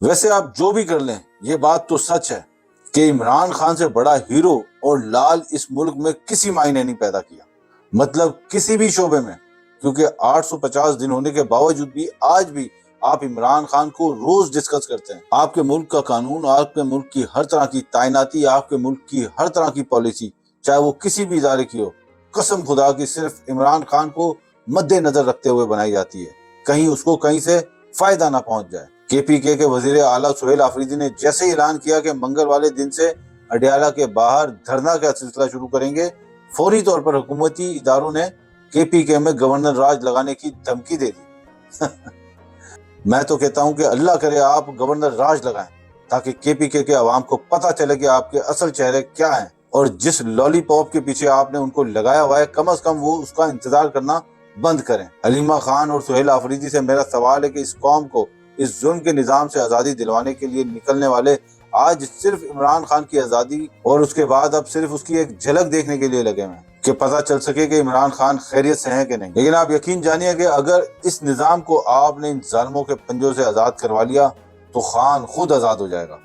ویسے آپ جو بھی کر لیں، یہ بات تو سچ ہے کہ عمران خان سے بڑا ہیرو اور لال اس ملک میں کسی معنی نہیں پیدا کیا، مطلب کسی بھی شعبے میں، کیونکہ 850 دن ہونے کے باوجود بھی آج بھی آپ عمران خان کو روز ڈسکس کرتے ہیں۔ آپ کے ملک کا قانون، آپ کے ملک کی ہر طرح کی تعیناتی، آپ کے ملک کی ہر طرح کی پالیسی، چاہے وہ کسی بھی ادارے کی ہو، قسم خدا کی صرف عمران خان کو مد نظر رکھتے ہوئے بنائی جاتی ہے، کہیں اس کو کہیں سے فائدہ نہ پہنچ جائے۔ KPK کے وزیر اعلیٰ سہیل آفریدی نے جیسے ہی اعلان کیا کہ منگل والے دن سے اڈیالہ کے باہر دھرنا کا سلسلہ شروع کریں گے، فوری طور پر حکومتی اداروں نے KPK میں گورنر راج لگانے کی دھمکی دے دی۔ میں تو کہتا ہوں کہ اللہ کرے آپ گورنر راج لگائیں تاکہ KPK کے عوام کو پتہ چلے کہ آپ کے اصل چہرے کیا ہیں، اور جس لالی پاپ کے پیچھے آپ نے ان کو لگایا ہوا ہے کم از کم وہ اس کا انتظار کرنا بند کریں۔ حلیمہ خان اور سہیل آفریدی سے میرا سوال ہے کہ اس قوم کو اس ظلم کے نظام سے آزادی دلوانے کے لیے نکلنے والے آج صرف عمران خان کی آزادی اور اس کے بعد اب صرف اس کی ایک جھلک دیکھنے کے لیے لگے ہیں کہ پتہ چل سکے کہ عمران خان خیریت سے ہیں کہ نہیں۔ لیکن آپ یقین جانیے کہ اگر اس نظام کو آپ نے ان ظالموں کے پنجوں سے آزاد کروا لیا تو خان خود آزاد ہو جائے گا۔